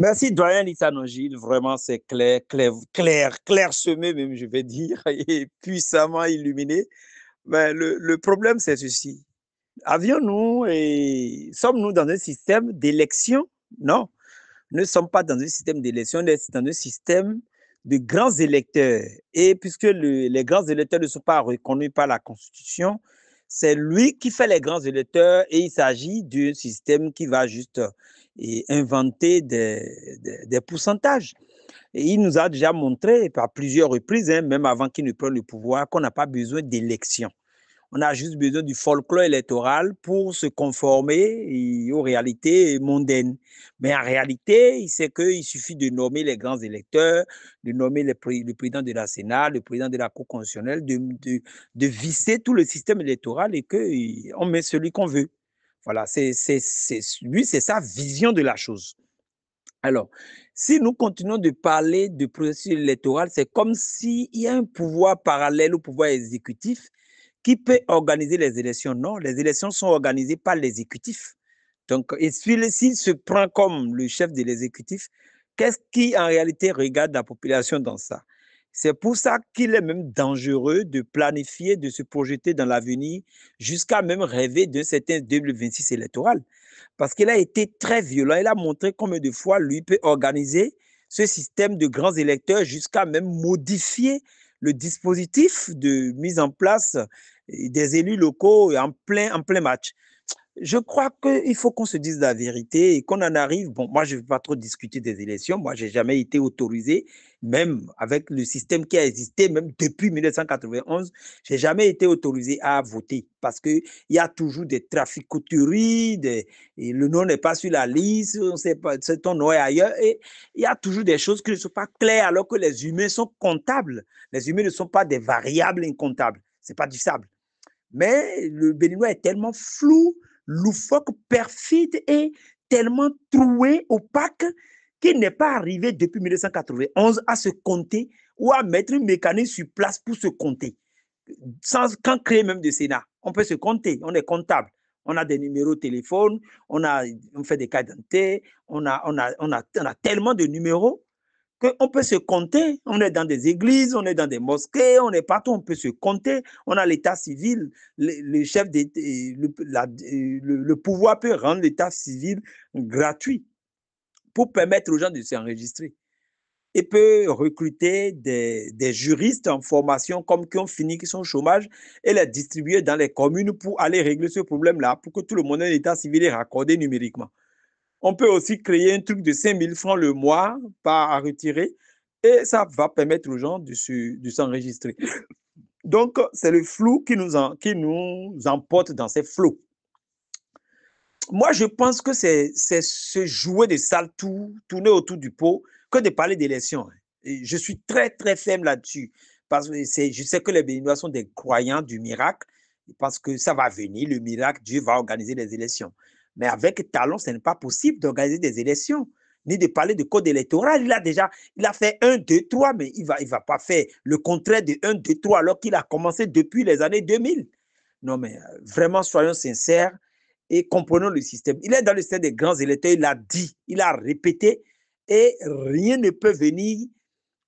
Merci, doyen Nogil. Vraiment, c'est clair, clair, clair, clairsemé même, je vais dire, et puissamment illuminé. Mais le problème, c'est ceci. Avions-nous et sommes-nous dans un système d'élection? Non, nous ne sommes pas dans un système d'élection, on est dans un système de grands électeurs. Et puisque les grands électeurs ne sont pas reconnus par la Constitution, c'est lui qui fait les grands électeurs et il s'agit d'un système qui va juste inventer des pourcentages. Et il nous a déjà montré par plusieurs reprises, hein, même avant qu'il ne prenne le pouvoir, qu'on n'a pas besoin d'élections. On a juste besoin du folklore électoral pour se conformer aux réalités mondaines. Mais en réalité, c'est qu'il suffit de nommer les grands électeurs, de nommer le président de la Sénat, le président de la Cour constitutionnelle, de visser tout le système électoral et qu'on met celui qu'on veut. Voilà, lui, c'est sa vision de la chose. Alors, si nous continuons de parler de processus électoral, c'est comme s'il y a un pouvoir parallèle au pouvoir exécutif qui peut organiser les élections. Non, les élections sont organisées par l'exécutif. Donc, et s'il se prend comme le chef de l'exécutif, qu'est-ce qui en réalité regarde la population dans ça? C'est pour ça qu'il est même dangereux de planifier, de se projeter dans l'avenir, jusqu'à même rêver d'un certain 2026 électoral. Parce qu'il a été très violent. Il a montré combien de fois lui peut organiser ce système de grands électeurs jusqu'à même modifier le dispositif de mise en place des élus locaux en plein match. Je crois qu'il faut qu'on se dise la vérité et qu'on en arrive. Bon, moi, je ne veux pas trop discuter des élections. Moi, je n'ai jamais été autorisé, même avec le système qui a existé, même depuis 1991, je n'ai jamais été autorisé à voter parce qu'il y a toujours des traficoteries, et le nom n'est pas sur la liste, on sait pas, ton nom est ailleurs. Et il y a toujours des choses qui ne sont pas claires alors que les humains sont comptables. Les humains ne sont pas des variables incomptables. Ce n'est pas du sable. Mais le Béninois est tellement flou, loufoque, perfide et tellement troué, opaque, qu'il n'est pas arrivé depuis 1991 à se compter ou à mettre une mécanique sur place pour se compter. Sans créer même de Sénat, on peut se compter, on est comptable. On a des numéros de téléphone, on fait des cartes d'identité, on a tellement de numéros qu'on peut se compter. On est dans des églises, on est dans des mosquées, on est partout, on peut se compter. On a l'état civil, le chef le pouvoir peut rendre l'état civil gratuit pour permettre aux gens de s'enregistrer. Et peut recruter des juristes en formation comme qui ont fini, qui sont au chômage, et les distribuer dans les communes pour aller régler ce problème-là, pour que tout le monde ait l'état civil raccordé numériquement. On peut aussi créer un truc de 5 000 francs le mois à retirer et ça va permettre aux gens de s'enregistrer. Donc, c'est le flou qui nous emporte dans ces flots. Moi, je pense que c'est se jouer de saltou, tourner autour du pot, que de parler d'élections. Je suis très, très ferme là-dessus. Parce que je sais que les Béninois sont des croyants du miracle, parce que ça va venir, le miracle, Dieu va organiser les élections. Mais avec Talon, ce n'est pas possible d'organiser des élections, ni de parler de code électoral. Il a fait 1, 2, 3, mais il va pas faire le contraire de 1, 2, 3, alors qu'il a commencé depuis les années 2000. Non, mais vraiment, soyons sincères et comprenons le système. Il est dans le système des grands électeurs, il a dit, il a répété, et rien ne peut venir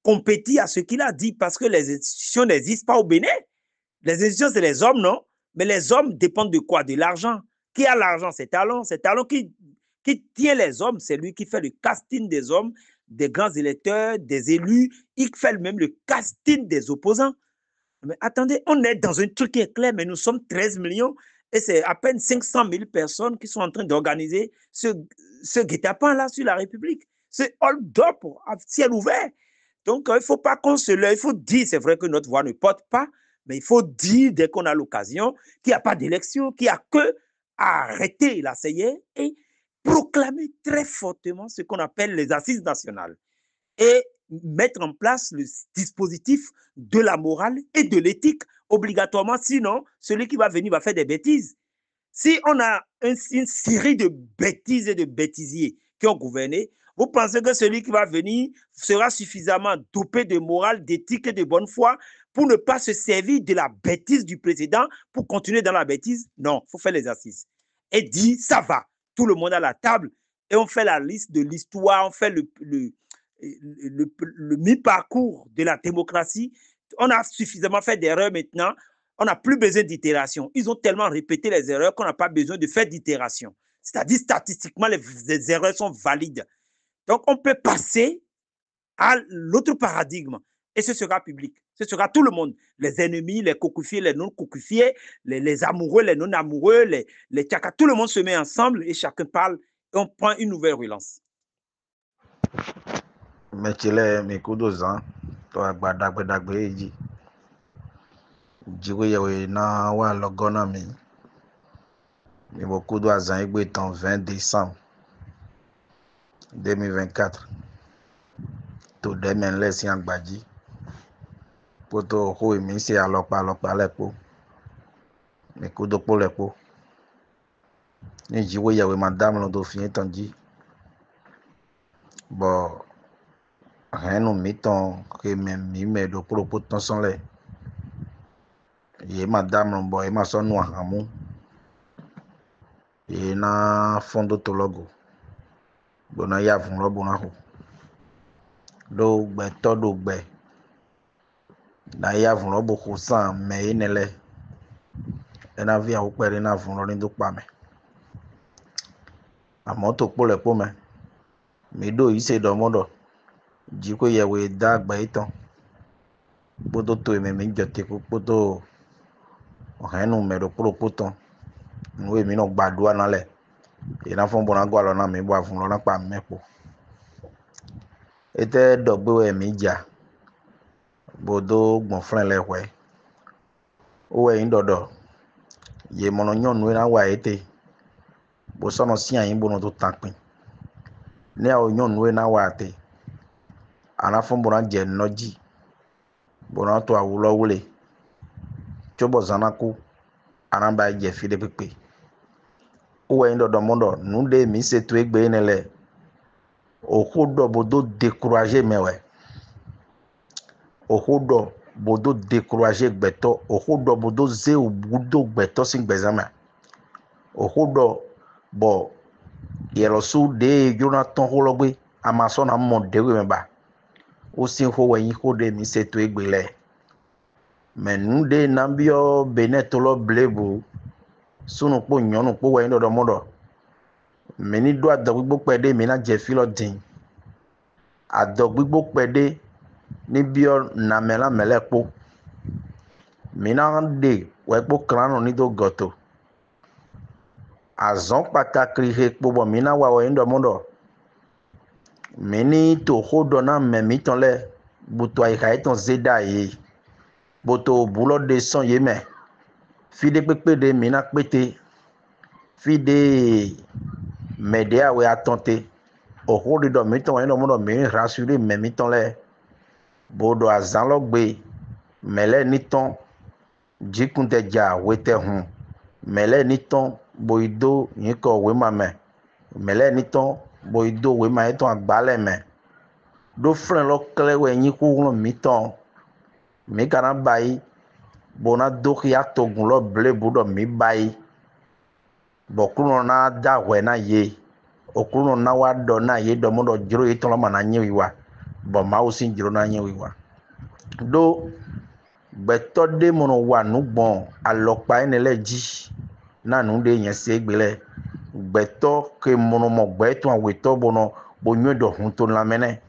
compétir à ce qu'il a dit parce que les institutions n'existent pas au Bénin. Les institutions, c'est les hommes, non? Mais les hommes dépendent de quoi? De l'argent. Qui a l'argent? C'est Talon. C'est Talon qui tient les hommes. C'est lui qui fait le casting des hommes, des grands électeurs, des élus. Il fait même le casting des opposants. Mais attendez, on est dans un truc qui est clair, mais nous sommes 13 millions et c'est à peine 500 000 personnes qui sont en train d'organiser ce guet-apens-là sur la République. C'est hold-up à ciel ouvert. Donc, il ne faut pas qu'on se leurre. Il faut dire, c'est vrai que notre voix ne porte pas, mais il faut dire dès qu'on a l'occasion qu'il n'y a pas d'élection, qu'il n'y a que à arrêter la CIE et proclamer très fortement ce qu'on appelle les assises nationales. Et mettre en place le dispositif de la morale et de l'éthique obligatoirement. Sinon, celui qui va venir va faire des bêtises. Si on a une série de bêtises et de bêtisiers qui ont gouverné, vous pensez que celui qui va venir sera suffisamment dopé de morale, d'éthique et de bonne foi pour ne pas se servir de la bêtise du président pour continuer dans la bêtise? Non, il faut faire les assises. Et dire, ça va, tout le monde à la table, et on fait la liste de l'histoire, on fait le mi-parcours de la démocratie. On a suffisamment fait d'erreurs maintenant. On n'a plus besoin d'itération. Ils ont tellement répété les erreurs qu'on n'a pas besoin de faire d'itération. C'est-à-dire, statistiquement, les erreurs sont valides. Donc, on peut passer à l'autre paradigme et ce sera public. Ce sera tout le monde. Les ennemis, les cocufiés, les non-cocufiés, les amoureux, les non-amoureux, les tchakas, tout le monde se met ensemble et chacun parle et on prend une nouvelle relance. Mais tu l'es, mes coups d'ozan, toi, badagbe, Djigoye na wa logona mi. Mais beaucoup d'oiseaux est en 20 décembre 2024. Tout demain laisse un badji. Poto ho mi se alopa lepo. Mais coup de pour lepo. Ni Djigoye madame le dauphin tandis. Bon, rien nous mettons que même mi me do pour potentiel là. Et madame le boy ma son noir amour. Et na fondo tologo. Bona ya vun lo bona ho. Do gbe to do gbe. Na ya vun lo bo ko san me inele. E na via o pere na vun lo ni do pa me. Àmọ́ tó pọ̀ lẹ́pọ̀ mẹ́. Mi do ise do modo. Ji ko ye we da gbe itan. Bodo to me mi jote ko bodo ohenu me do pro poton. Nwe mi no gbadua na le. E na fon bona gwa lo na mi bo afun lo na pa mepo. Ete dogbe we mi ja. Bodo gbon flen le we. O we yin dodo. Ye mono nyon we na wa ete. Bo sono si ayin bono to tanpin. Ni a o nyon we na wa ate. Ana fon bona je noji. Bona to awulo wule. Chobo zanaku. Anamba je fide pepe. O we yin dodo mondo. Nunde mi se tu egbe inele. Okodo bodo décourager mewe. Okodo bodo décourager gbeto. Okodo bodo ze obudo gbeto sin gbezama. Okodo bo yerosu de Jonathan hologbe amason amon dewe meba. O sin ho we yin ho de mi se tu egbe le. Men de nambio benetolo blebu. Sunu po nyonu po we yin dodo modo. Meni do adogbo pede mi na je filo din. Adogbo pede ni bio na mela melepo. Mina de we po krano ni do goto. Azon patakri he po bo mina wa we ndo mondo. Meni to hodo na memi ton le buto ai kai ton zeda yi. Boto bulo de son yeme. Fide pepe de mina pete. Fide medea we atente. Oho do miton eno mono mi rassurer me miton le bodo azan lo gbe mele niton jikunte ja wete hun mele niton boido yiko we mame mele niton boido we ma eton agbale me do fren lo kle we yin ku miton mi kana bai bona do ya togun lo ble bodo mi bai bokuno na da we na ye okuno na wa do na ye do modo jiro ito lo mana nyewiwa bo ma o sin jiro na nyewiwa do beto de mono wa nugbon alopa enele ji na nu de yen se gbele beto ke mono mo gbeto aweto bono bo nyodo hun to la mene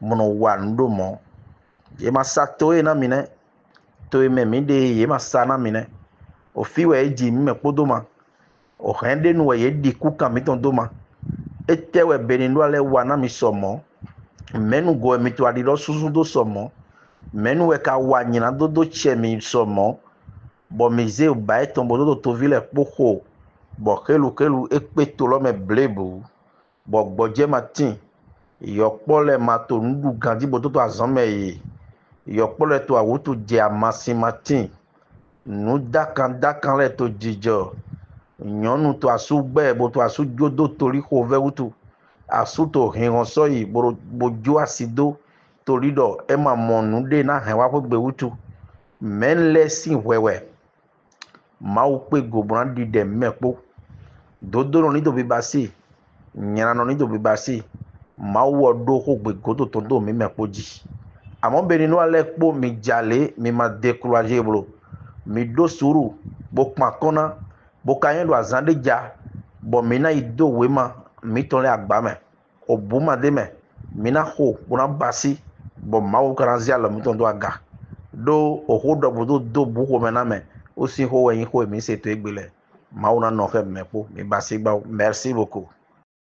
mono wa ndo mo ye ma sato e na mine to e me mi de ye ma sa na mine o fi we ji mi me podoma o hende nu we ye di ku kan mi ton doma etewe benindwa le wana mi somo menu go mi to adiro susu do somo menu we ka wa nyina do che mi somo bo mi ze o ba eton bo do to vile poko bo kelu ekpe to lo me blebu bo gboje matin yo pole ma to ndu gandi bo to azan me yi yo pole to awutu je amasi matin nu dakan le to jijo nyɔnu to asugbe bo to asujodo tori ko vewutu asuto hiran so yi bojo asido tori do e ma monu de na hen wa ko gbewutu men lesin wewe ma o pe gobran di de mepo dodoro ni to bi basi nyana no ni do bibasi ma wo do ko gbe goto to do mi me poji àmọ́ beni no ale kpo mi jale mi ma décourager bro mi do suru bo pakona bo kayen do azande ja bo mi na ido we ma mi ton le agba me obuma de me mi na ho bona basi bo ma wo karanzia lo mi ton do aga do o ho do do bu ko me na me o si ho yin ko mi se to egbele ma wo na no fe me po mi basi gba merci beaucoup.